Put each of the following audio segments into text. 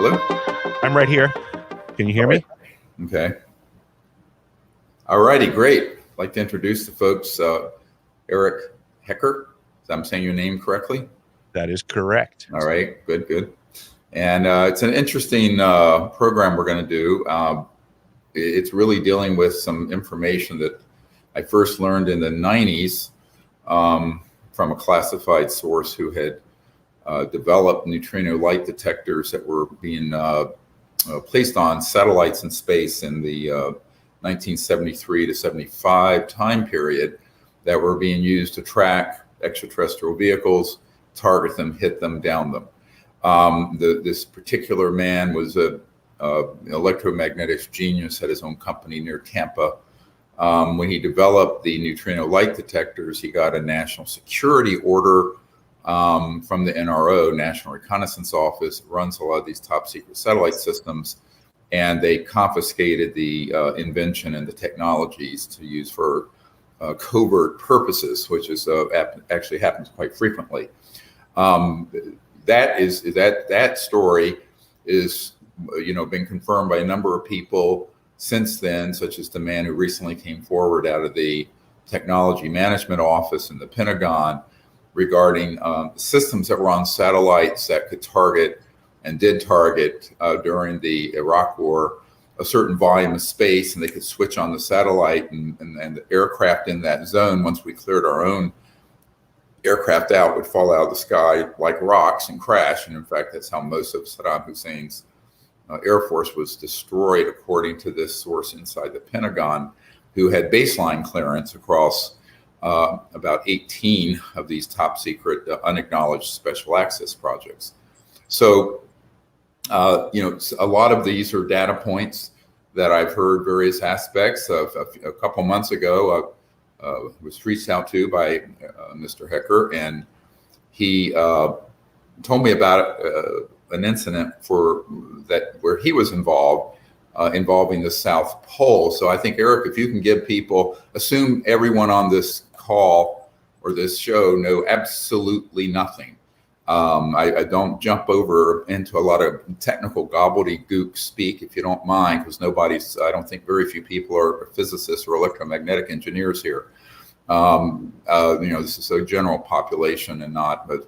Hello? I'm right here. Can you hear me? Okay. All righty, great. I'd like to introduce the folks, Eric Hecker. I'm saying your name correctly? That is correct. All right, good. And it's an interesting program we're going to do. It's really dealing with some information that I first learned in the 90s from a classified source who had developed neutrino light detectors that were being placed on satellites in space in the 1973 to 75 time period that were being used to track extraterrestrial vehicles, target them, hit them, down them. This particular man was an electromagnetics genius, had his own company near Tampa. When he developed the neutrino light detectors, he got a national security order from the NRO, National Reconnaissance Office, runs a lot of these top secret satellite systems, and they confiscated the invention and the technologies to use for covert purposes, which is actually happens quite frequently. That story is been confirmed by a number of people since then, such as the man who recently came forward out of the Technology Management Office in the Pentagon regarding systems that were on satellites that could target and did target during the Iraq War a certain volume of space, and they could switch on the satellite and the aircraft in that zone. Once we cleared our own aircraft out, would fall out of the sky like rocks and crash. And in fact, that's how most of Saddam Hussein's Air Force was destroyed, according to this source inside the Pentagon, who had baseline clearance across about 18 of these top secret unacknowledged special access projects. So, a lot of these are data points that I've heard various aspects of. A couple months ago, was reached out to by Mr. Hecker, and he told me about an incident where he was involved, involving the South Pole. So I think, Eric, if you can give people, assume everyone on this call or this show know absolutely nothing. I don't jump over into a lot of technical gobbledygook speak, if you don't mind, because I don't think very few people are physicists or electromagnetic engineers here. This is a general population and not the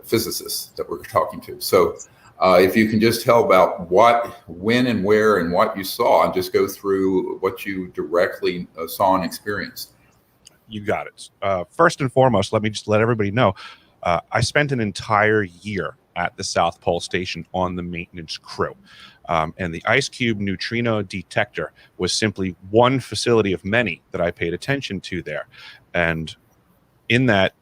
physicists that we're talking to. So if you can just tell about what, when and where and what you saw, and just go through what you directly saw and experienced. You got it. First and foremost, let me just let everybody know, I spent an entire year at the South Pole Station on the maintenance crew. And the Ice Cube neutrino detector was simply one facility of many that I paid attention to there. And in that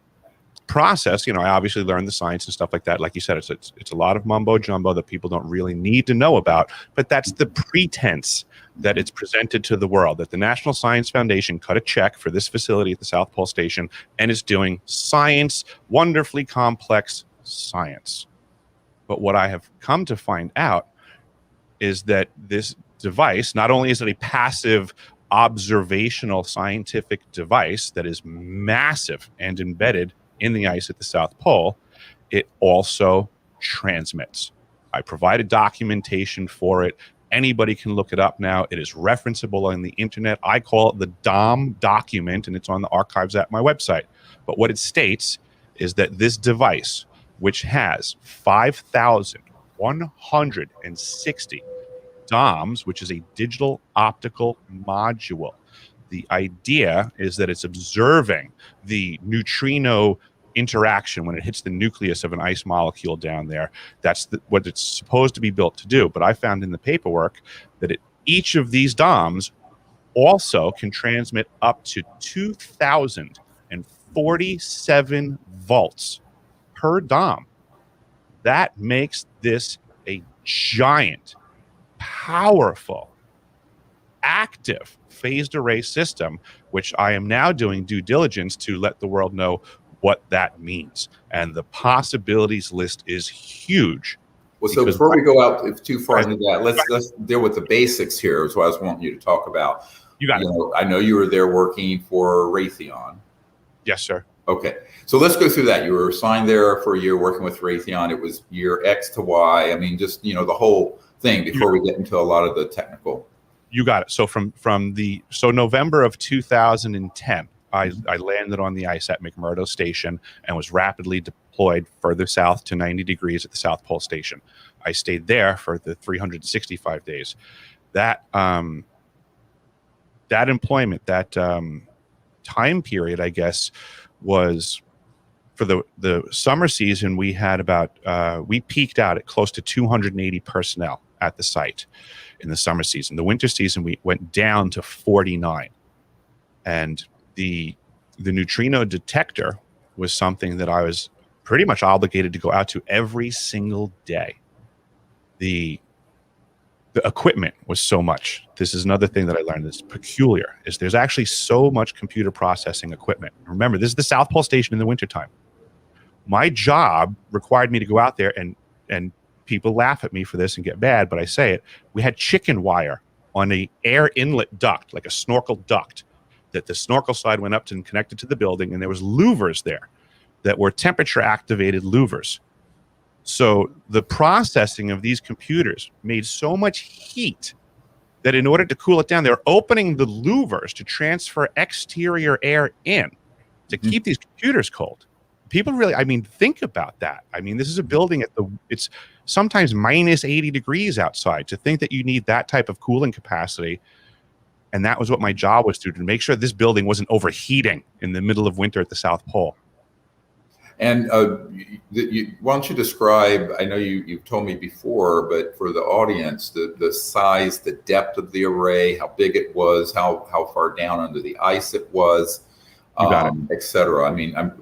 process, I obviously learned the science and stuff like that. Like you said, it's a lot of mumbo jumbo that people don't really need to know about, but that's the pretense that it's presented to the world, that the National Science Foundation cut a check for this facility at the South Pole Station and is doing science, wonderfully complex science. But what I have come to find out is that this device, not only is it a passive observational scientific device that is massive and embedded in the ice at the South Pole, it also transmits. I provided documentation for it. Anybody can look it up now. It is referenceable on the internet. I call it the DOM document, and it's on the archives at my website. But what it states is that this device, which has 5,160 DOMs, which is a digital optical module. The idea is that it's observing the neutrino interaction when it hits the nucleus of an ice molecule down there. That's what it's supposed to be built to do. But I found in the paperwork that each of these DOMs also can transmit up to 2,047 volts per DOM. That makes this a giant, powerful, active phased array system, which I am now doing due diligence to let the world know what that means. And the possibilities list is huge. Well, so before we go out too far into that, let's deal with the basics here, is what I was wanting you to talk about. You got it. I know you were there working for Raytheon. Yes, sir. Okay. So let's go through that. You were assigned there for a year working with Raytheon. It was year X to Y. I mean, just, the whole thing before we get into a lot of the technical. You got it. So so November of 2010, I landed on the ice at McMurdo Station and was rapidly deployed further south to 90 degrees at the South Pole Station. I stayed there for the 365 days. That employment, that time period, I guess, was for the summer season. We had we peaked out at close to 280 personnel at the site in the summer season. The winter season, we went down to 49. And the neutrino detector was something that I was pretty much obligated to go out to every single day. The equipment was so much. This is another thing that I learned that's peculiar, is there's actually so much computer processing equipment. Remember, this is the South Pole Station in the wintertime. My job required me to go out there, and people laugh at me for this and get bad, but I say it. We had chicken wire on a air inlet duct, like a snorkel duct, that the snorkel side went up to and connected to the building, and there was louvers there that were temperature activated louvers. So the processing of these computers made so much heat that in order to cool it down, they're opening the louvers to transfer exterior air in to keep these computers cold. People really, think about that. This is a building it's sometimes minus 80 degrees outside. To think that you need that type of cooling capacity. And that was what my job was to make sure this building wasn't overheating in the middle of winter at the South Pole. And why don't you describe, I know you've told me before, but for the audience, the size, the depth of the array, how big it was, how far down under the ice it was, et cetera.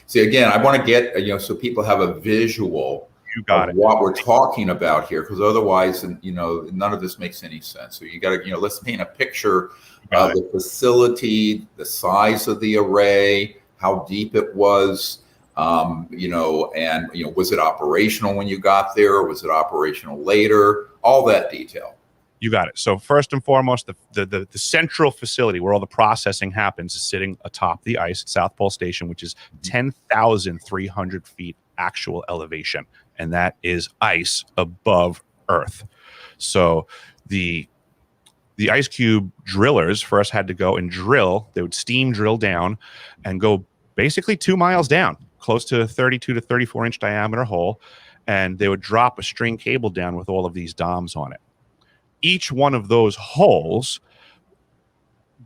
See, again, I want to get, so people have a visual of what we're talking about here, because otherwise, none of this makes any sense. So you got to, let's paint a picture of the facility, the size of the array, how deep it was. Was it operational when you got there? Or was it operational later? All that detail. You got it. So first and foremost, the central facility where all the processing happens is sitting atop the ice at South Pole Station, which is 10,300 feet actual elevation. And that is ice above Earth. So the ice cube drillers first had to go and drill. They would steam drill down and go basically 2 miles down, close to 32 to 34 inch diameter hole, and they would drop a string cable down with all of these DOMs on it. Each one of those holes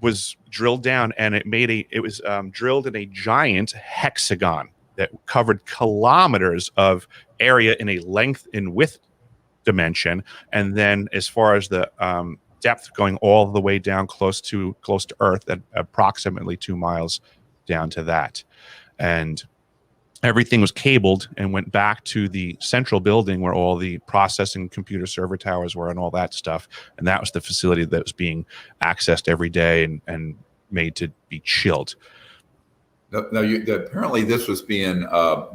was drilled down, and it was drilled in a giant hexagon that covered kilometers of area in a length and width dimension, and then as far as the depth, going all the way down close to Earth at approximately 2 miles down to that. And everything was cabled and went back to the central building where all the processing computer server towers were and all that stuff. And that was the facility that was being accessed every day and made to be chilled. Now, apparently this was being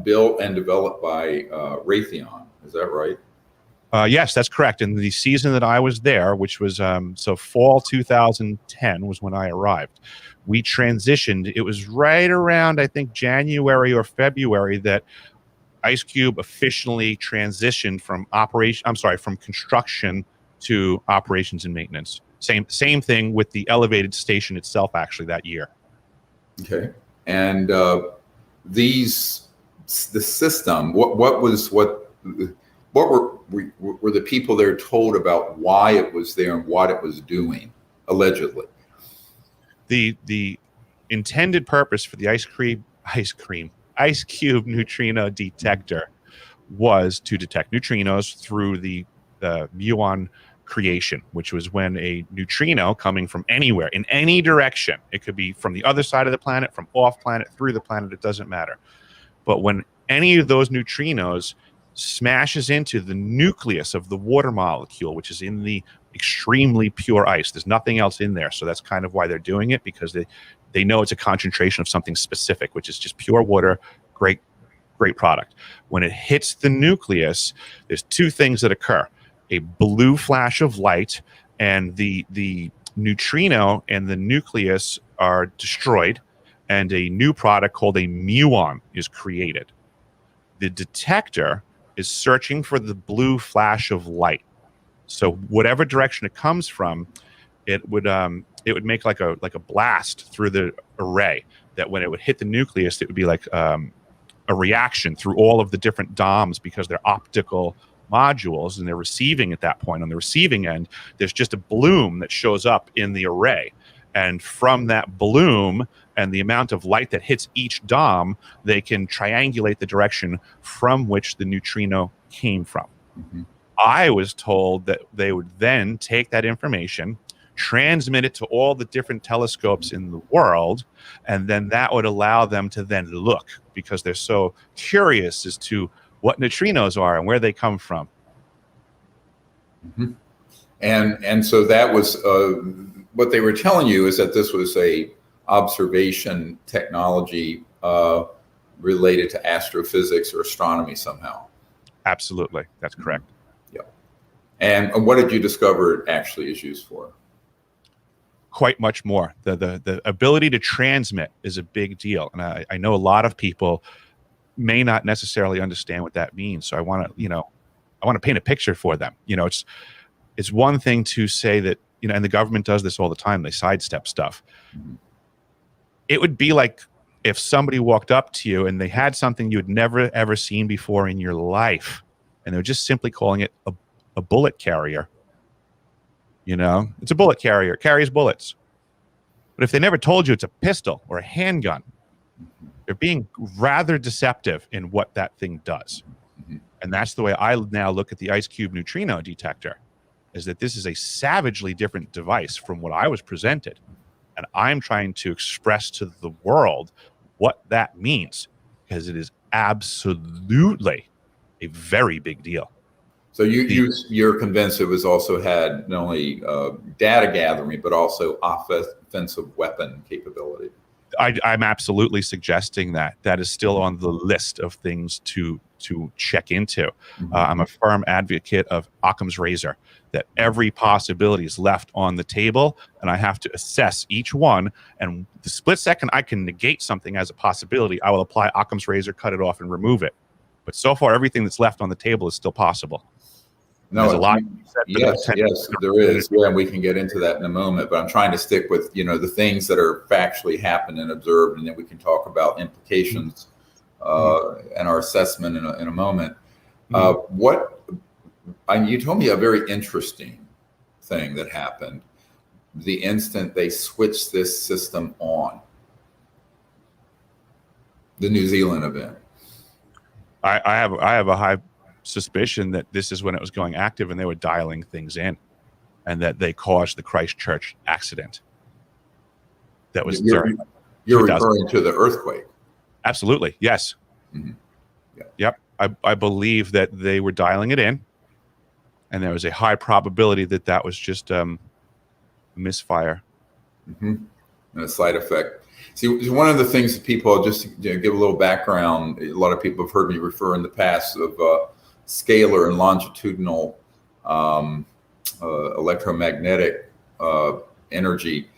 built and developed by Raytheon. Is that right? Yes, that's correct. In the season that I was there, which was fall 2010 was when I arrived. We transitioned. It was right around, I think, January or February that IceCube officially transitioned from construction to operations and maintenance. Same thing with the elevated station itself, actually, that year. Okay. And the system, what were the people there told about why it was there and what it was doing, allegedly? The intended purpose for the IceCube neutrino detector was to detect neutrinos through the muon creation, which was when a neutrino coming from anywhere in any direction, it could be from the other side of the planet, from off planet, through the planet, it doesn't matter. But when any of those neutrinos smashes into the nucleus of the water molecule, which is in the extremely pure ice, there's nothing else in there. So that's kind of why they're doing it, because they know it's a concentration of something specific, which is just pure water. Great product. When it hits the nucleus, there's two things that occur: a blue flash of light, and the neutrino and the nucleus are destroyed, and a new product called a muon is created. The detector is searching for the blue flash of light. So whatever direction it comes from, it would make like a blast through the array, that when it would hit the nucleus, it would be like a reaction through all of the different DOMs, because they're optical modules and they're receiving at that point. On the receiving end, there's just a bloom that shows up in the array. And from that bloom and the amount of light that hits each DOM, they can triangulate the direction from which the neutrino came from. Mm-hmm. I was told that they would then take that information, transmit it to all the different telescopes in the world, and then that would allow them to then look, because they're so curious as to what neutrinos are and where they come from. Mm-hmm. And so that was what they were telling you, is that this was a observation technology related to astrophysics or astronomy somehow. Absolutely, that's correct. Yeah. And what did you discover it actually is used for? Quite much more. The ability to transmit is a big deal, and I know a lot of people may not necessarily understand what that means. So I want to paint a picture for them. It's one thing to say that, and the government does this all the time. They sidestep stuff. Mm-hmm. It would be like if somebody walked up to you and they had something you had never ever seen before in your life, and they're just simply calling it a bullet carrier. It's a bullet carrier. It carries bullets. But if they never told you it's a pistol or a handgun, they're being rather deceptive in what that thing does. Mm-hmm. And that's the way I now look at the IceCube neutrino detector, is that this is a savagely different device from what I was presented. And I'm trying to express to the world what that means, because it is absolutely a very big deal. So you're convinced it was also had not only data gathering, but also offensive weapon capability. I'm absolutely suggesting that is still on the list of things to check into. Mm-hmm. I'm a firm advocate of Occam's razor, that every possibility is left on the table, and I have to assess each one. And the split second I can negate something as a possibility, I will apply Occam's razor, cut it off, and remove it. But so far, everything that's left on the table is still possible. No, there's a lot. Yes, there is. Yeah, and we can get into that in a moment. But I'm trying to stick with the things that are factually happened and observed, and then we can talk about implications and our assessment in a moment. You told me a very interesting thing that happened the instant they switched this system on. The New Zealand event. I have a high suspicion that this is when it was going active and they were dialing things in, and that they caused the Christchurch accident. That was you're referring to the earthquake. Absolutely, yes. Mm-hmm. Yeah. Yep. I believe that they were dialing it in, and there was a high probability that was just a misfire. Mm-hmm. And a side effect. See, one of the things that people, just to give a little background, a lot of people have heard me refer in the past of scalar and longitudinal electromagnetic energy,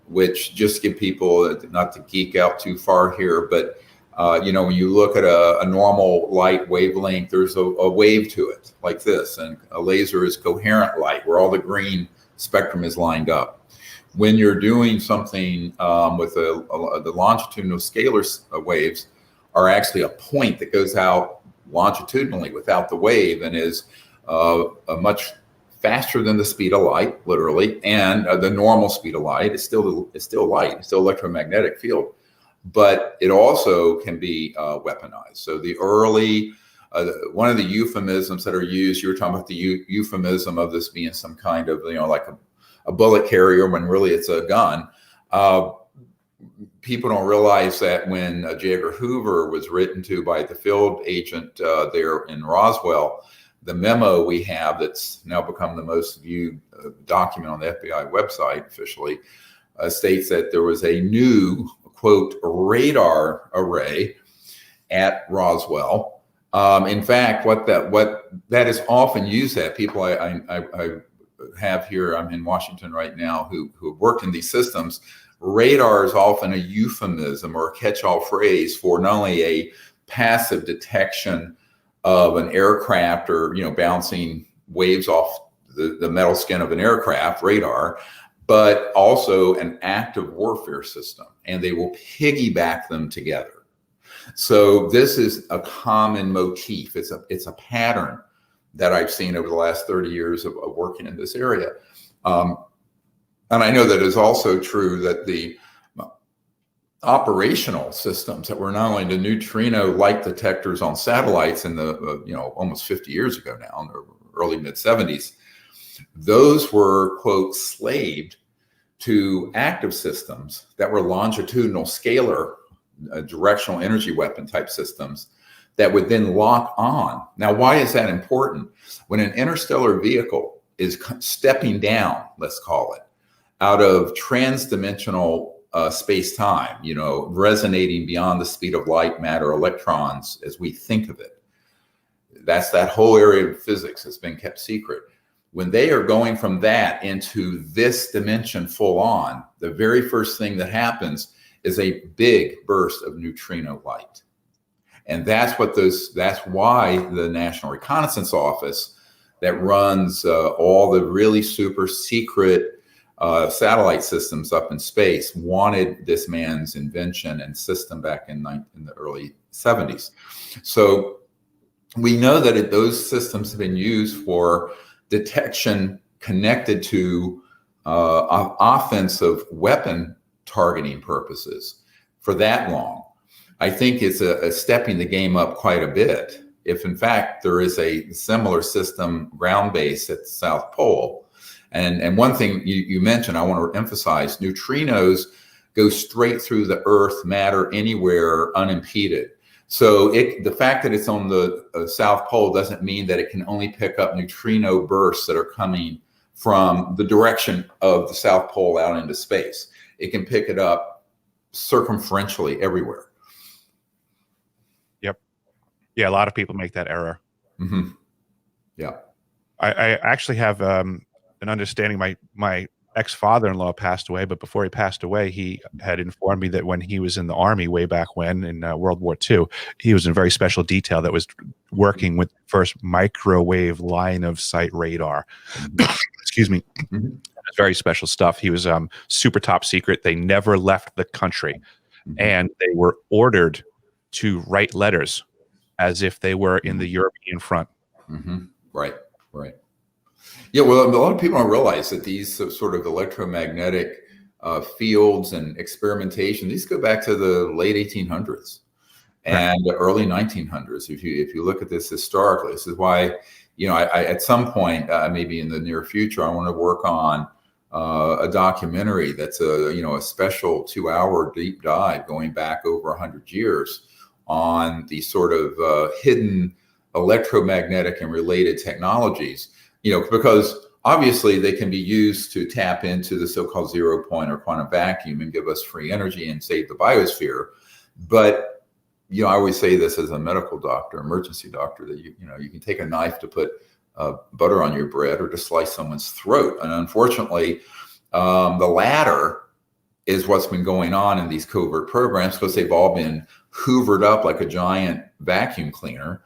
which, just give people, not to geek out too far here, but when you look at a normal light wavelength, there's a wave to it like this, and a laser is coherent light where all the green spectrum is lined up. When you're doing something with the longitudinal scalar waves are actually a point that goes out longitudinally without the wave, and is much faster than the speed of light, literally, and the normal speed of light is still light, it's still electromagnetic field, but it also can be weaponized. So the early one of the euphemisms that are used, you were talking about the euphemism of this being some kind of like a bullet carrier, when really it's a gun. People don't realize that when J. Edgar Hoover was written to by the field agent there in Roswell, the memo we have that's now become the most viewed document on the FBI website officially states that there was a new, quote, radar array at Roswell. In fact, what that is often used at, people I have here, I'm in Washington right now, who have worked in these systems, radar is often a euphemism or a catch-all phrase for not only a passive detection of an aircraft or, bouncing waves off the metal skin of an aircraft, radar, but also an active warfare system, and they will piggyback them together. So this is a common motif. It's a pattern that I've seen over the last 30 years of working in this area. And I know that it's also true that the operational systems that were not only the neutrino light detectors on satellites in the, almost 50 years ago now, in the early mid 70s, those were, quote, slaved to active systems that were longitudinal scalar directional energy weapon type systems that would then lock on. Now, why is that important? When an interstellar vehicle is stepping down, let's call it, out of transdimensional space-time, resonating beyond the speed of light, matter, electrons as we think of it. That's that whole area of physics that's been kept secret. When they are going from that into this dimension full on, the very first thing that happens is a big burst of neutrino light. And that's why the National Reconnaissance Office that runs all the really super secret satellite systems up in space wanted this man's invention and system back in the early 70s. So we know that those systems have been used for detection connected to offensive weapon targeting purposes for that long. I think it's a stepping the game up quite a bit. If in fact there is a similar system ground-based at the South Pole. And one thing you mentioned, I want to emphasize, neutrinos go straight through the Earth, matter, anywhere unimpeded. So the fact that it's on the South Pole doesn't mean that it can only pick up neutrino bursts that are coming from the direction of the South Pole out into space. It can pick it up circumferentially everywhere. Yep. Yeah, a lot of people make that error. Mm-hmm. Yeah. I actually have an understanding. My ex-father-in-law passed away, but before he passed away, he had informed me that when he was in the Army way back when in World War II, he was in a very special detail that was working with the first microwave line of sight radar. Excuse me. Mm-hmm. Very special stuff. He was super top secret. They never left the country. Mm-hmm. And they were ordered to write letters as if they were in the European front. Mm-hmm. Right. Yeah, well, a lot of people don't realize that these sort of electromagnetic fields and experimentation, these go back to the late 1800s and the early 1900s. If you look at this historically, this is why, I at some point, maybe in the near future, I want to work on a documentary that's a special 2-hour deep dive going back over 100 years on the sort of hidden electromagnetic and related technologies. Because obviously they can be used to tap into the so-called 0 point or quantum vacuum and give us free energy and save the biosphere. But, I always say this as a medical doctor, emergency doctor, that you can take a knife to put butter on your bread or to slice someone's throat. And unfortunately, the latter is what's been going on in these covert programs, because they've all been hoovered up like a giant vacuum cleaner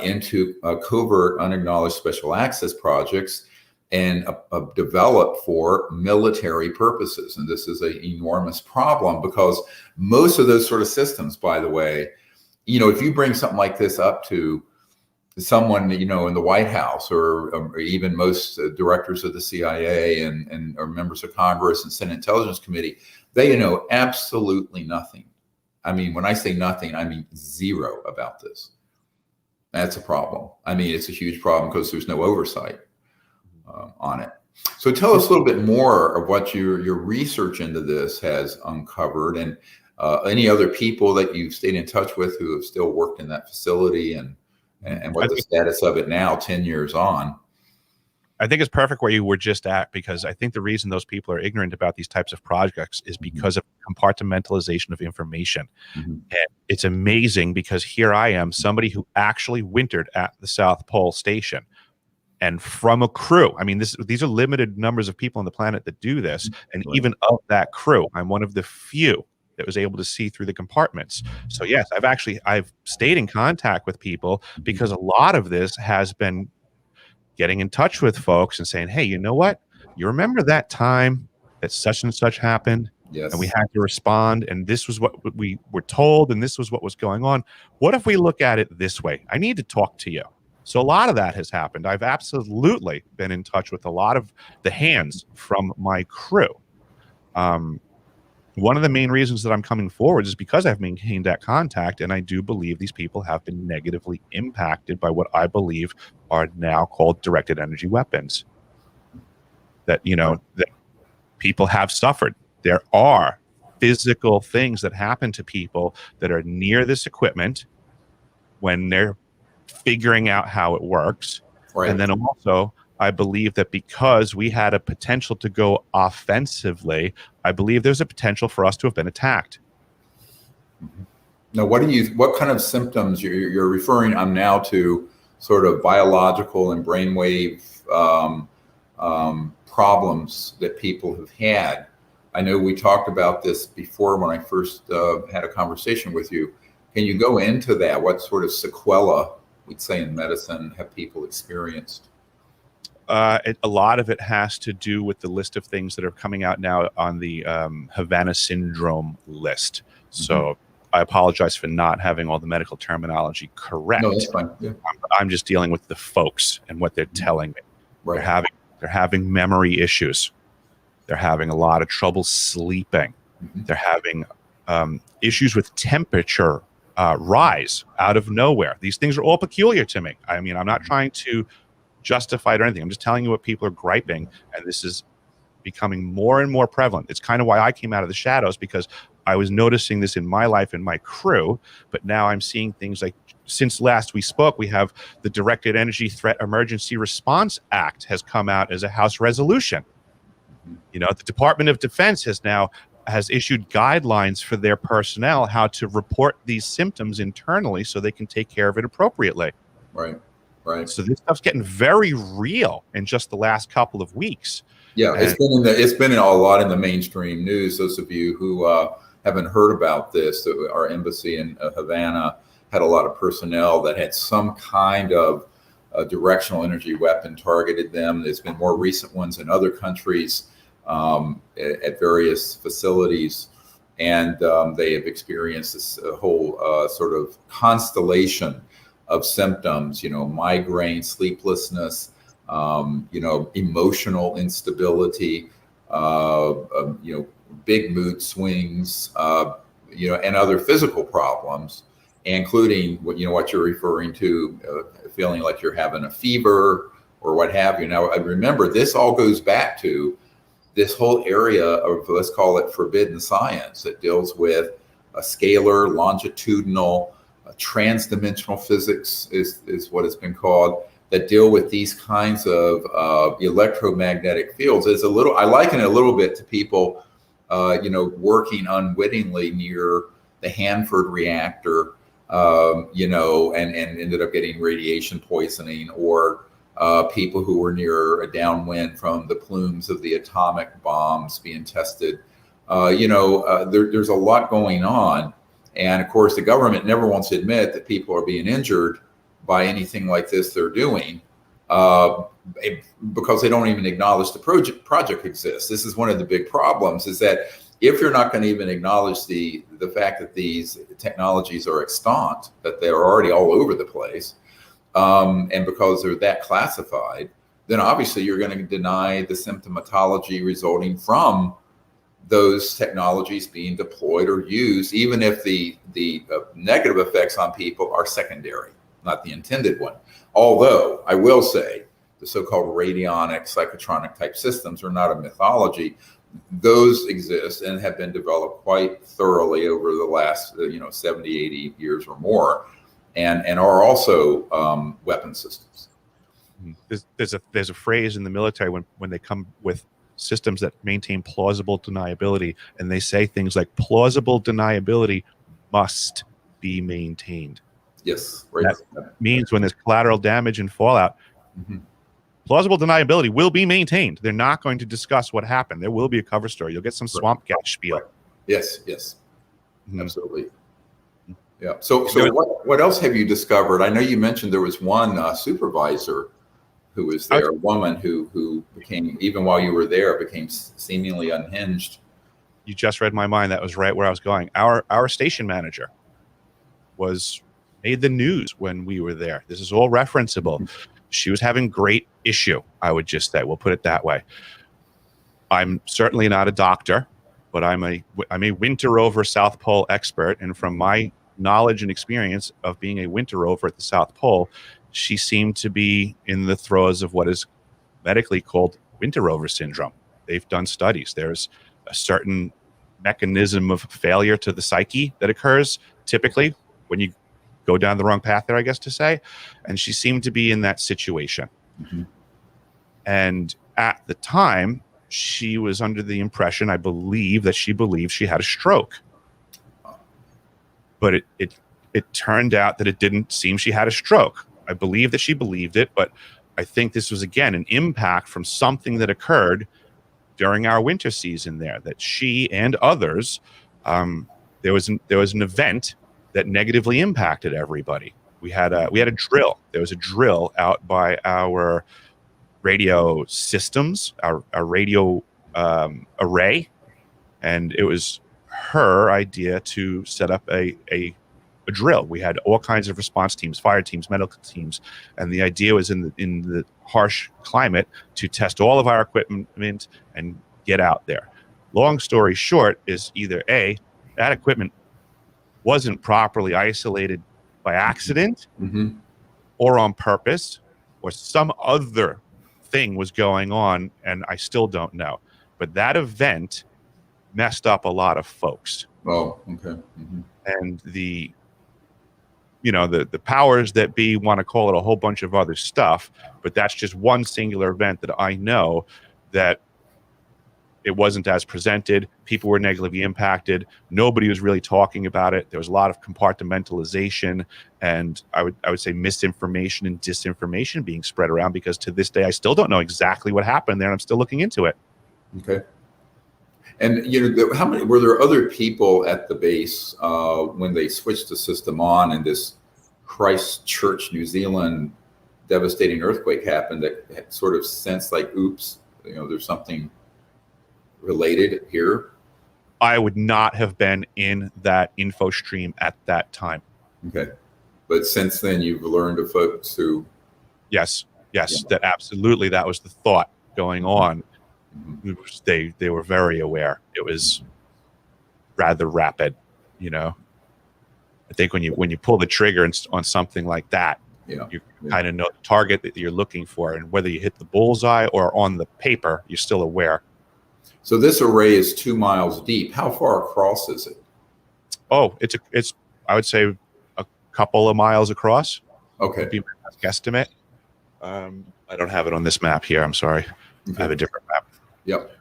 into covert unacknowledged special access projects and developed for military purposes. And this is an enormous problem, because most of those sort of systems, by the way, if you bring something like this up to someone, in the White House or even most directors of the CIA and or members of Congress and Senate Intelligence Committee, they know absolutely nothing. I mean, when I say nothing, I mean zero about this. That's a problem. I mean, it's a huge problem because there's no oversight on it. So tell us a little bit more of what your research into this has uncovered, and any other people that you've stayed in touch with who have still worked in that facility, and what the status of it now, 10 years on. I think it's perfect where you were just at, because I think the reason those people are ignorant about these types of projects is because of compartmentalization of information. Mm-hmm. And it's amazing, because here I am, somebody who actually wintered at the South Pole Station, and from a crew. I mean, these are limited numbers of people on the planet that do this, and Right. even of that crew, I'm one of the few that was able to see through the compartments. So yes, I've stayed in contact with people, because a lot of this has been getting in touch with folks and saying, hey, you know what? You remember that time that such and such happened? Yes. And we had to respond, and this was what we were told, and this was what was going on. What if we look at it this way? I need to talk to you. So a lot of that has happened. I've absolutely been in touch with a lot of the hands from my crew. One of the main reasons that I'm coming forward is because I've maintained that contact, and I do believe these people have been negatively impacted by what I believe are now called directed energy weapons. That, that people have suffered. There are physical things that happen to people that are near this equipment when they're figuring out how it works. Right. And then also, I believe that because we had a potential to go offensively, I believe there's a potential for us to have been attacked. Now, what kind of symptoms you're referring? I'm now to sort of biological and brainwave problems that people have had. I know we talked about this before when I first had a conversation with you. Can you go into that? What sort of sequela, we'd say in medicine, have people experienced? A lot of it has to do with the list of things that are coming out now on the Havana syndrome list. So I apologize for not having all the medical terminology correct. No, that's fine. Yeah. I'm just dealing with the folks and what they're telling me. Right. They're having memory issues. They're having a lot of trouble sleeping. They're having issues with temperature rise out of nowhere. These things are all peculiar to me. I mean, I'm not trying to justify it or anything. I'm just telling you what people are griping, and this is becoming more and more prevalent. It's kind of why I came out of the shadows, because I was noticing this in my life and my crew, but now I'm seeing things like, since last we spoke, we have the Directed Energy Threat Emergency Response Act has come out as a House resolution. The Department of Defense has issued guidelines for their personnel how to report these symptoms internally so they can take care of it appropriately. Right. So this stuff's getting very real in just the last couple of weeks. Yeah, it's been a lot in the mainstream news. Those of you who haven't heard about this, our embassy in Havana had a lot of personnel that had some kind of directional energy weapon targeted them. There's been more recent ones in other countries at various facilities, and they have experienced this whole sort of constellation of symptoms, migraine, sleeplessness, emotional instability, big mood swings, and other physical problems, including what you're referring to, feeling like you're having a fever or what have you. Now, I remember this all goes back to this whole area of, let's call it, forbidden science that deals with a scalar, longitudinal, transdimensional physics is what it's been called, that deal with these kinds of electromagnetic fields. I liken it a little bit to people, working unwittingly near the Hanford reactor, and ended up getting radiation poisoning, or people who were near a downwind from the plumes of the atomic bombs being tested. There's a lot going on. And of course, the government never wants to admit that people are being injured by anything like this they're doing, because they don't even acknowledge the project exists. This is one of the big problems, is that if you're not going to even acknowledge the fact that these technologies are extant, that they're already all over the place, and because they're that classified, then obviously you're going to deny the symptomatology resulting from those technologies being deployed or used, even if the negative effects on people are secondary, not the intended one. Although I will say the so-called radionic, psychotronic type systems are not a mythology. Those exist and have been developed quite thoroughly over the last 70, 80 years or more, and are also weapon systems. There's a phrase in the military when they come with systems that maintain plausible deniability, and they say things like plausible deniability must be maintained. Yes, right. That means when there's collateral damage and fallout, plausible deniability will be maintained. They're not going to discuss what happened. There will be a cover story. You'll get some swamp gas spiel. Right. Yes, yes, Mhm. absolutely. Yeah. So what else have you discovered? I know you mentioned there was one supervisor who was there, a woman who became, even while you were there, became seemingly unhinged. You just read my mind. That was right where I was going. Our station manager made the news when we were there. This is all referenceable. She was having great issue, I would just say. We'll put it that way. I'm certainly not a doctor, but I'm a winter rover South Pole expert, and from my knowledge and experience of being a winter rover at the South Pole, she seemed to be in the throes of what is medically called winter rover syndrome. They've done studies. There's a certain mechanism of failure to the psyche that occurs typically when you go down the wrong path there, I guess to say. And she seemed to be in that situation. Mm-hmm. And at the time, she was under the impression, I believe, that she believed she had a stroke. But it turned out that it didn't seem she had a stroke. I believe that she believed it, but I think this was, again, an impact from something that occurred during our winter season there, that she and others, there was an event that negatively impacted everybody. We had a drill. There was a drill out by our radio systems, our radio array, and it was her idea to set up a drill. We had all kinds of response teams, fire teams, medical teams, and the idea was in the harsh climate to test all of our equipment and get out there. Long story short is either A, that equipment wasn't properly isolated by accident Mm-hmm. or on purpose, or some other thing was going on, and I still don't know. But that event messed up a lot of folks. Oh, okay. Mm-hmm. And the powers that be want to call it a whole bunch of other stuff, but that's just one singular event that I know that it wasn't as presented. People were negatively impacted. Nobody was really talking about it. There was a lot of compartmentalization, and I would say misinformation and disinformation being spread around, because to this day I still don't know exactly what happened there, and I'm still looking into it. Okay. And how many were there other people at the base when they switched the system on and this Christchurch, New Zealand devastating earthquake happened that sort of sensed like, oops, there's something related here? I would not have been in that info stream at that time. Okay. But since then you've learned of folks who... Yes, that absolutely, that was the thought going on. Mm-hmm. They were very aware. It was rather rapid, I think when you pull the trigger on something like that, you kind of know the target that you're looking for, and whether you hit the bullseye or on the paper, you're still aware. So this array is 2 miles deep. How far across is it? Oh, it's I would say a couple of miles across. Okay. Would be my best guesstimate. I don't have it on this map here. I'm sorry. Okay. I have a different map. Yep.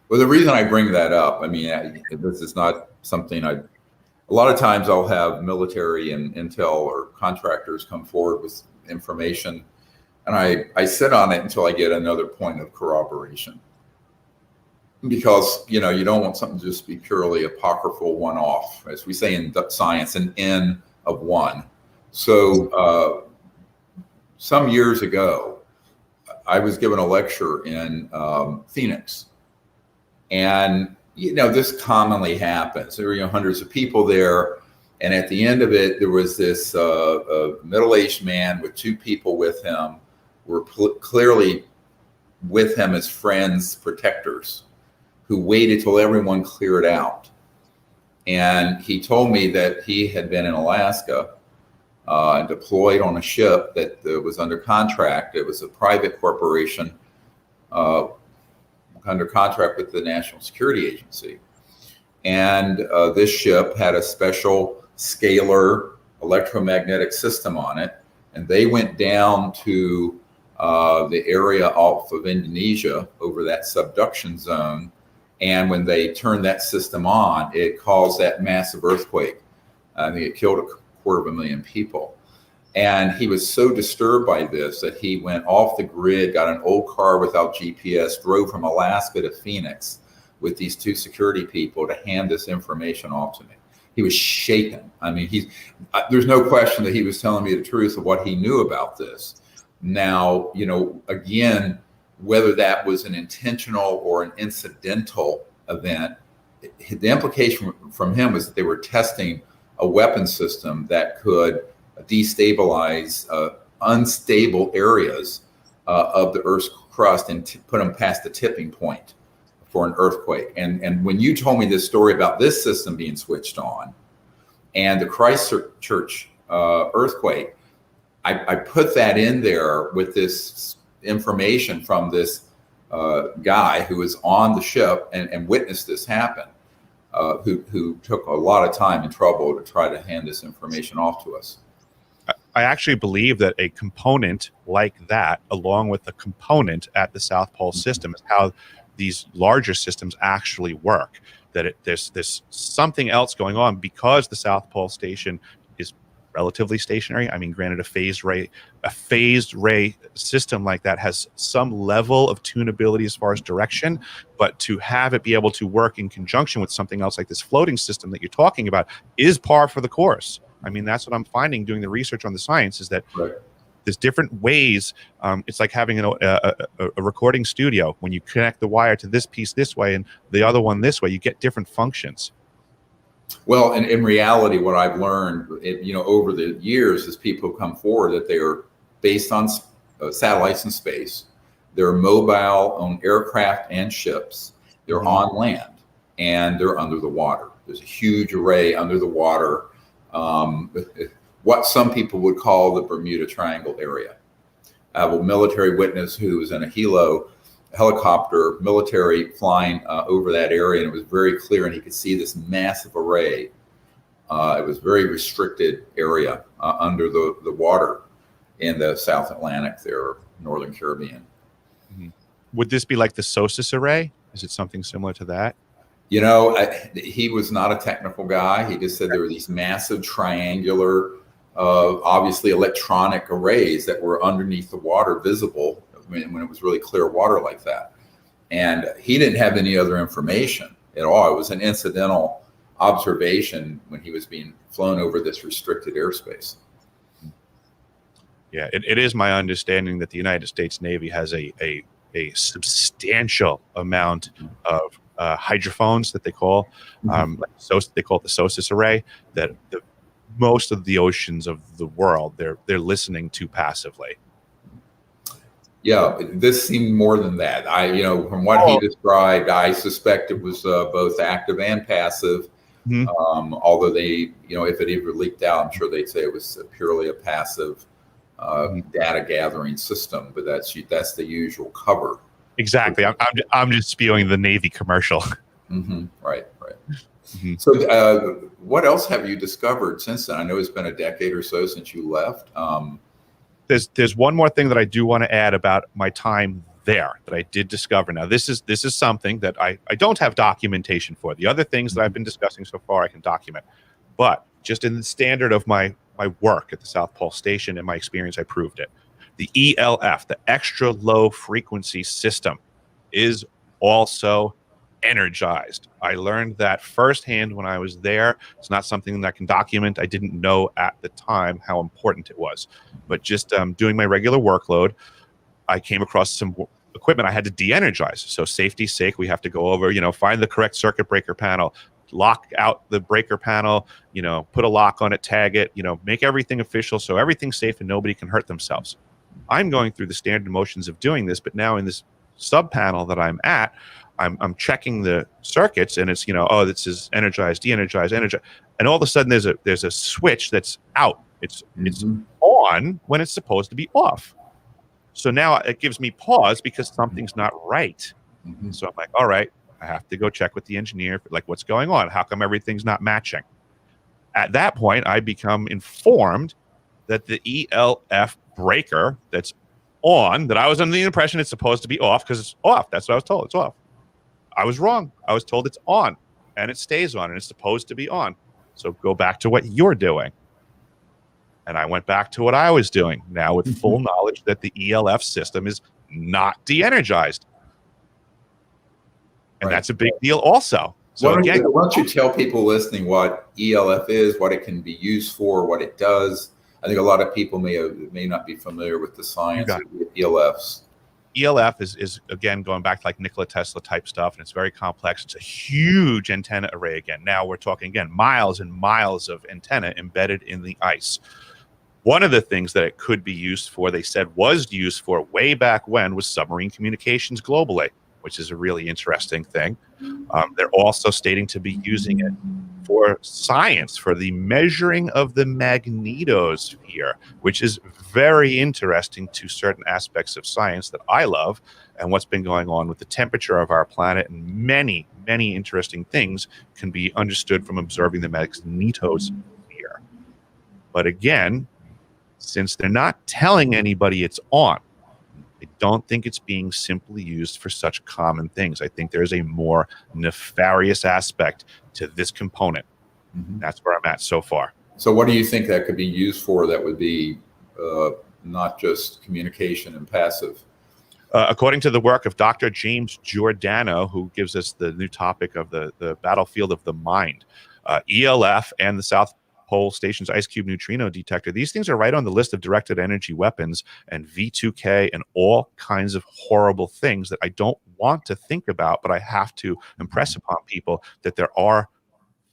Well, the reason I bring that up, this is not something a lot of times I'll have military and intel or contractors come forward with information, and I sit on it until I get another point of corroboration. Because, you don't want something to just be purely apocryphal one-off, as we say in science, an N of one. So some years ago, I was given a lecture in Phoenix, and this commonly happens. There were hundreds of people there, and at the end of it, there was this middle-aged man with 2 people with him, were clearly with him as friends, protectors, who waited till everyone cleared out. And he told me that he had been in Alaska and deployed on a ship that was under contract. It was a private corporation under contract with the National Security Agency. And this ship had a special scalar electromagnetic system on it. And they went down to the area off of Indonesia over that subduction zone. And when they turned that system on, it caused that massive earthquake. I think it killed 250,000 people. And he was so disturbed by this that he went off the grid, got an old car without GPS, drove from Alaska to Phoenix with these two security people to hand this information off to me. He was shaken. I mean, there's no question that he was telling me the truth of what he knew about this. Now, again, whether that was an intentional or an incidental event, the implication from him was that they were testing a weapon system that could destabilize unstable areas of the Earth's crust and put them past the tipping point for an earthquake. And when you told me this story about this system being switched on and the Christchurch earthquake, I put that in there with this information from this guy who was on the ship and witnessed this happen, who took a lot of time and trouble to try to hand this information off to us. I actually believe that a component like that, along with a component at the South Pole system, is how these larger systems actually work. That there's something else going on because the South Pole station is relatively stationary. I mean, granted, a phased ray system like that has some level of tunability as far as direction, but to have it be able to work in conjunction with something else like this floating system that you're talking about is par for the course. I mean, that's what I'm finding doing the research on the science, is that there's different ways. It's like having a recording studio. When you connect the wire to this piece this way and the other one this way, you get different functions. Well, and in reality, what I've learned, over the years, as people come forward, that they are based on satellites in space. They're mobile on aircraft and ships. They're on land, and they're under the water. There's a huge array under the water. What some people would call the Bermuda Triangle area. I have a military witness who was in a helicopter, military, flying over that area, and it was very clear, and he could see this massive array. It was a very restricted area under the water in the South Atlantic there, Northern Caribbean. Mm-hmm. Would this be like the SOSUS array? Is it something similar to that? He was not a technical guy. He just said there were these massive triangular, obviously electronic arrays that were underneath the water, visible when it was really clear water like that. And he didn't have any other information at all. It was an incidental observation when he was being flown over this restricted airspace. Yeah, it is my understanding that the United States Navy has a substantial amount of hydrophones that they call, they call it the SOSUS array, that most of the oceans of the world they're listening to passively. Yeah, this seemed more than that. From what he described, I suspect it was both active and passive. Although they, if it ever leaked out, I'm sure they'd say it was purely a passive data gathering system. But that's the usual cover. Exactly. I'm just spewing the Navy commercial. Right. Mm-hmm. So, what else have you discovered since then? I know it's been a decade or so since you left. There's one more thing that I do want to add about my time there that I did discover. Now, this is something that I don't have documentation for. The other things that I've been discussing so far, I can document. But just in the standard of my work at the South Pole Station and my experience, I proved it. The ELF, the extra low frequency system, is also energized. I learned that firsthand when I was there. It's not something that I can document. I didn't know at the time how important it was. But just doing my regular workload, I came across some equipment I had to de-energize. So safety's sake, we have to go over, find the correct circuit breaker panel, lock out the breaker panel, put a lock on it, tag it, make everything official so everything's safe and nobody can hurt themselves. I'm going through the standard motions of doing this, but now in this sub panel that I'm at, I'm checking the circuits, and it's this is energized, de-energized, energized, and all of a sudden there's a switch that's out. It's on when it's supposed to be off. So now it gives me pause because something's not right. So I'm like, all right, I have to go check with the engineer, like what's going on? How come everything's not matching? At that point, I become informed that the ELF breaker that's on, that I was under the impression it's supposed to be off because it's off. That's what I was told. It's off. I was wrong. I was told it's on, and it stays on, and it's supposed to be on. So go back to what you're doing. And I went back to what I was doing now with full knowledge that the ELF system is not de-energized. And that's a big deal also. So why again, don't you tell people listening what ELF is, what it can be used for, what it does? I think a lot of people may not be familiar with the science of ELFs. ELF is again going back to like Nikola Tesla type stuff, and it's very complex. It's a huge antenna array again. Now we're talking again miles and miles of antenna embedded in the ice. One of the things that it could be used for, they said was used for way back when, was submarine communications globally, which is a really interesting thing. They're also stating to be using it for science, for the measuring of the magnetosphere, which is very interesting to certain aspects of science that I love, and what's been going on with the temperature of our planet, and many, many interesting things can be understood from observing the magnetosphere. But again, since they're not telling anybody it's on, I don't think it's being simply used for such common things. I think there's a more nefarious aspect to this component. That's where I'm at so far. So what do you think that could be used for that would be not just communication and passive? According to the work of Dr. James Giordano, who gives us the new topic of the battlefield of the mind, ELF and the South Pole Station's ice cube neutrino detector, these things are right on the list of directed energy weapons and V2K and all kinds of horrible things that I don't want to think about, but I have to impress upon people that there are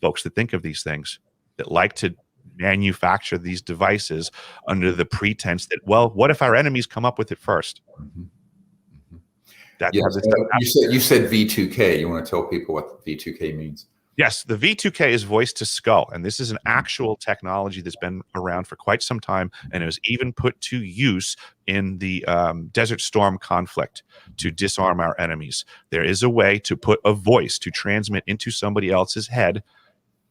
folks that think of these things, that like to manufacture these devices under the pretense that, well, what if our enemies come up with it first? You said V2K. You want to tell people what V2K means? Yes, the V2K is voice to skull, and this is an actual technology that's been around for quite some time, and it was even put to use in the Desert Storm conflict to disarm our enemies. There is a way to put a voice to transmit into somebody else's head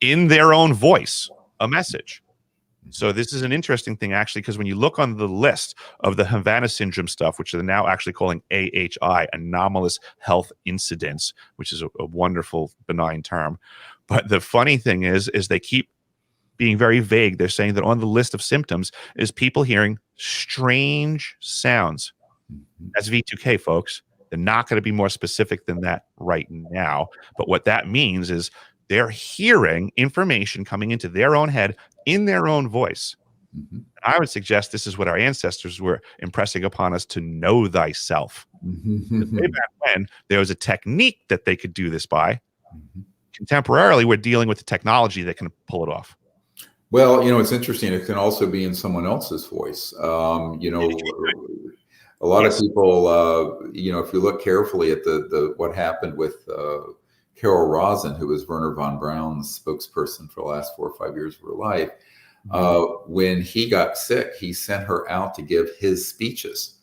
in their own voice a message. So this is an interesting thing, actually, because when you look on the list of the Havana syndrome stuff, which they're now actually calling AHI, anomalous health incidents, which is a wonderful, benign term. But the funny thing is they keep being very vague. They're saying that on the list of symptoms is people hearing strange sounds. That's V2K, folks. They're not going to be more specific than that right now. But what that means is they're hearing information coming into their own head in their own voice. I would suggest this is what our ancestors were impressing upon us, to know thyself. Way back when, there was a technique that they could do this by. Contemporarily, we're dealing with the technology that can pull it off. Well, it's interesting. It can also be in someone else's voice. A lot of people, if you look carefully at the what happened with Carol Rosin, who was Werner von Braun's spokesperson for the last 4 or 5 years of her life. When he got sick, he sent her out to give his speeches.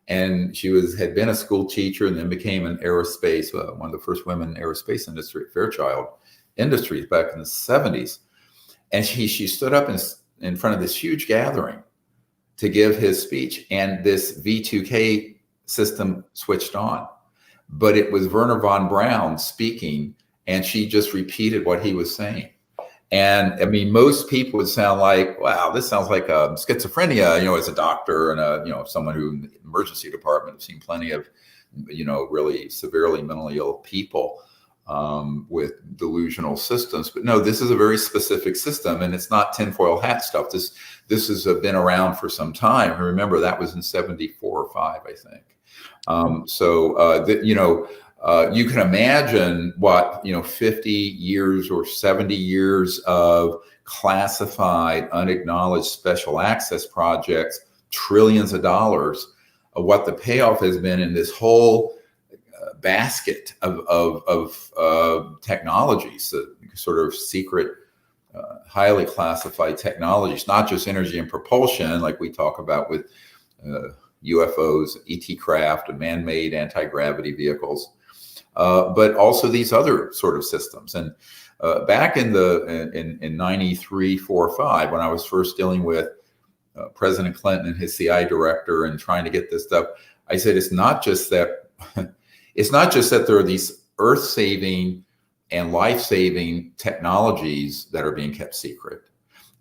And she had been a school teacher and then became an aerospace, one of the first women in aerospace industry, Fairchild Industries back in the 70s. And she stood up in front of this huge gathering to give his speech. And this V2K system switched on. But it was Werner von Braun speaking, and she just repeated what he was saying. And I mean, most people would sound like, wow, this sounds like schizophrenia, as a doctor and someone who in the emergency department have seen plenty of, really severely mentally ill people with delusional systems. But no, this is a very specific system, and it's not tinfoil hat stuff. This has been around for some time. And remember, that was in 74 or 5, I think. You can imagine what, 50 years or 70 years of classified, unacknowledged special access projects, trillions of dollars, of what the payoff has been in this whole basket of technologies, sort of secret, highly classified technologies, not just energy and propulsion like we talk about with UFOs, ET craft, and man-made anti-gravity vehicles, but also these other sort of systems. And back in 93, 4, 5, when I was first dealing with President Clinton and his CI director and trying to get this stuff, I said it's not just that there are these earth-saving and life-saving technologies that are being kept secret.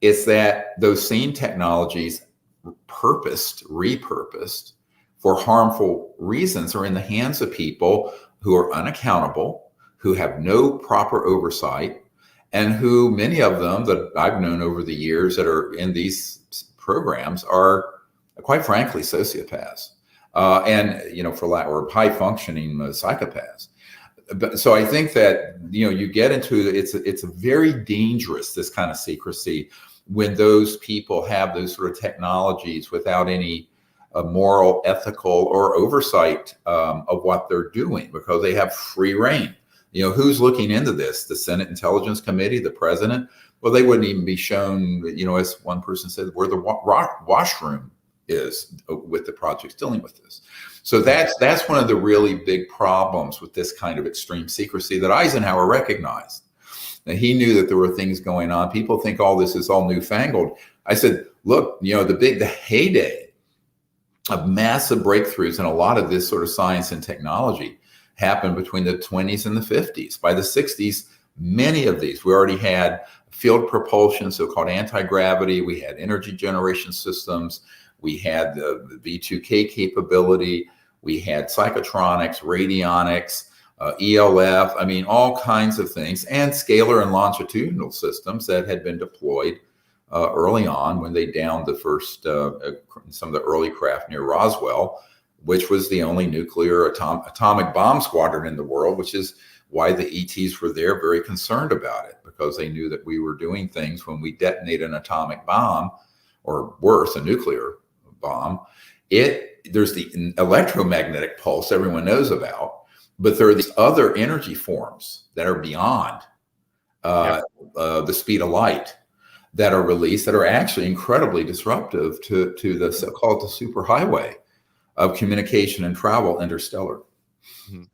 It's that those same technologies repurposed for harmful reasons are in the hands of people who are unaccountable, who have no proper oversight, and who many of them that I've known over the years that are in these programs are, quite frankly, sociopaths, and for lack or high functioning psychopaths. But so I think that you get into it's a very dangerous, this kind of secrecy, when those people have those sort of technologies without any moral, ethical, or oversight of what they're doing, because they have free reign. Who's looking into this? The Senate Intelligence Committee, the president? Well, they wouldn't even be shown, as one person said, where the washroom is with the projects dealing with this. So that's one of the really big problems with this kind of extreme secrecy that Eisenhower recognized. Now, he knew that there were things going on. People think all this is all newfangled. I said, look, the heyday of massive breakthroughs in a lot of this sort of science and technology happened between the 20s and the 50s. By the 60s, many of these, we already had field propulsion, so-called anti-gravity. We had energy generation systems. We had the V2K capability. We had psychotronics, radionics, ELF, all kinds of things, and scalar and longitudinal systems that had been deployed early on when they downed the first, some of the early craft near Roswell, which was the only nuclear atomic bomb squadron in the world, which is why the ETs were there, very concerned about it, because they knew that we were doing things when we detonate an atomic bomb, or worse, a nuclear bomb. There's the electromagnetic pulse everyone knows about, but there are these other energy forms that are beyond the speed of light that are released that are actually incredibly disruptive to the so-called the superhighway of communication and travel interstellar. Mm-hmm.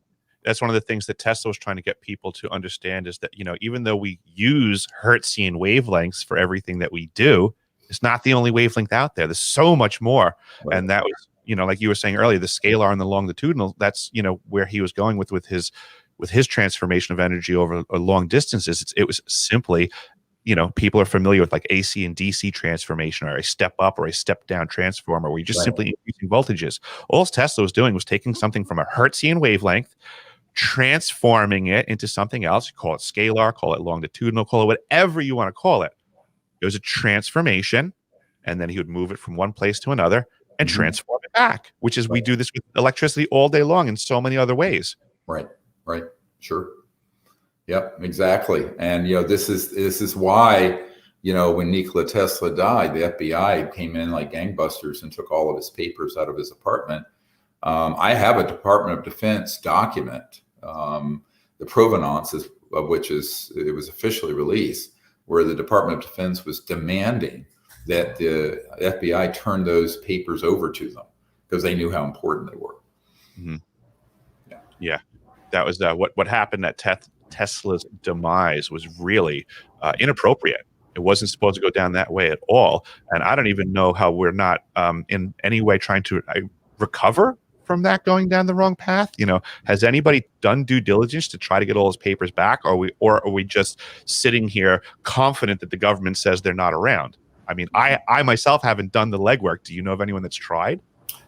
That's one of the things that Tesla was trying to get people to understand, is that, even though we use Hertzian wavelengths for everything that we do, it's not the only wavelength out there. There's so much more. Right. And that was, like you were saying earlier, the scalar and the longitudinal, that's, where he was going with his transformation of energy over long distances. It was simply, people are familiar with like AC and DC transformation, or a step up or a step down transformer, where you're just simply increasing voltages. All Tesla was doing was taking something from a Hertzian wavelength, transforming it into something else. You call it scalar, call it longitudinal, call it whatever you want to call it. It was a transformation, and then he would move it from one place to another and transform it back, which is, we do this with electricity all day long in so many other ways. Right. Sure. Yep, exactly. And, this is why, when Nikola Tesla died, the FBI came in like gangbusters and took all of his papers out of his apartment. I have a Department of Defense document, the provenance of which it was officially released, where the Department of Defense was demanding that the FBI turn those papers over to them because they knew how important they were. Mm-hmm. Yeah. That was what happened at Tesla's demise was really inappropriate. It wasn't supposed to go down that way at all. And I don't even know how we're not in any way trying to recover from that going down the wrong path. Has anybody done due diligence to try to get all his papers back? Or are we just sitting here confident that the government says they're not around? I myself haven't done the legwork. Do you know of anyone that's tried?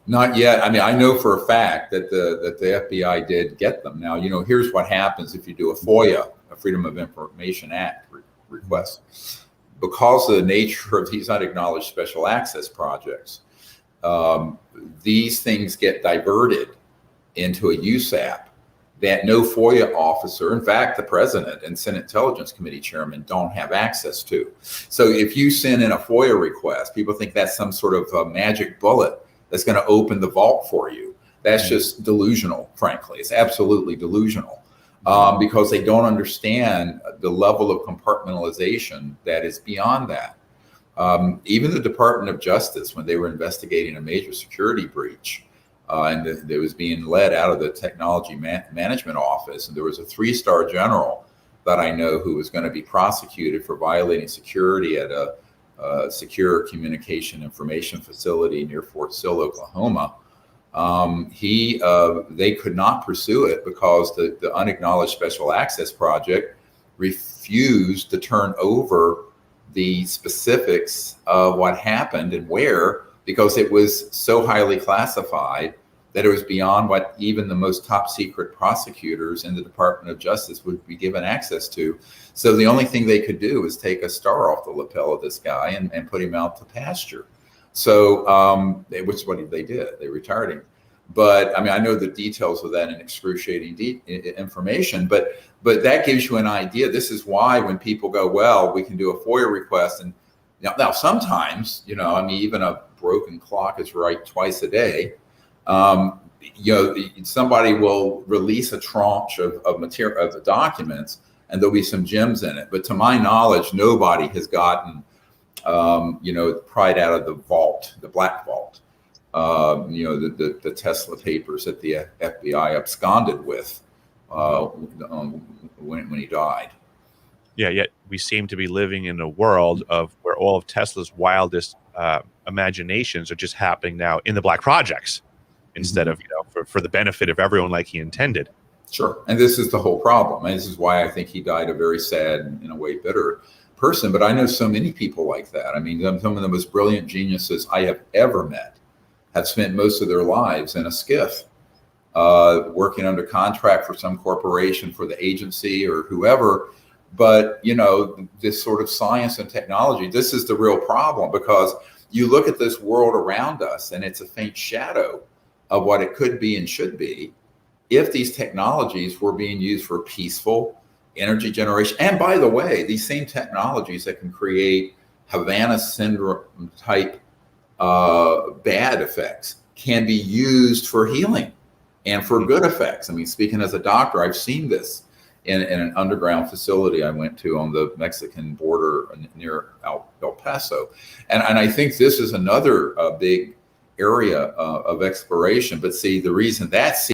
Not yet. I know for a fact that the FBI did get them. Now, here's what happens if you do a FOIA, a Freedom of Information Act request. Because of the nature of these unacknowledged special access projects, these things get diverted into a USAP that no FOIA officer, in fact, the president and Senate Intelligence Committee chairman, don't have access to. So if you send in a FOIA request, people think that's some sort of a magic bullet that's going to open the vault for you. That's just delusional, frankly. It's absolutely delusional because they don't understand the level of compartmentalization that is beyond that. Even the Department of Justice, when they were investigating a major security breach, and it was being led out of the Technology Management Office, and there was a 3-star general that I know who was going to be prosecuted for violating security at a secure communication information facility near Fort Sill, Oklahoma. They could not pursue it because the unacknowledged special access project refused to turn over the specifics of what happened and where, because it was so highly classified that it was beyond what even the most top secret prosecutors in the Department of Justice would be given access to. So the only thing they could do is take a star off the lapel of this guy and put him out to pasture. So which is what they did. They retired him. But I mean, I know the details of that in excruciating information, but that gives you an idea. This is why when people go, well, we can do a FOIA request. And now sometimes, you know, I mean, even a broken clock is right twice a day. You know, somebody will release a tranche of material, of the documents, and there'll be some gems in it. But to my knowledge, nobody has gotten, you know, pried out of the vault, the black vault. You know, the Tesla papers that the FBI absconded with when he died. Yeah, yet we seem to be living in a world of where all of Tesla's wildest imaginations are just happening now in the black projects, instead of, you know, for the benefit of everyone like he intended. Sure. And this is the whole problem. And this is why I think he died a very sad and in a way bitter person. But I know so many people like that. I mean, some of the most brilliant geniuses I have ever met have spent most of their lives in a skiff, working under contract for some corporation, for the agency or whoever. But, you know, this sort of science and technology, this is the real problem, because you look at this world around us and it's a faint shadow of what it could be and should be if these technologies were being used for peaceful energy generation. And by the way, these same technologies that can create Havana syndrome type bad effects can be used for healing and for good effects. I mean, speaking as a doctor, I've seen this in an underground facility I went to on the Mexican border near El Paso. And I think this is another big area of exploration. But see, the reason that's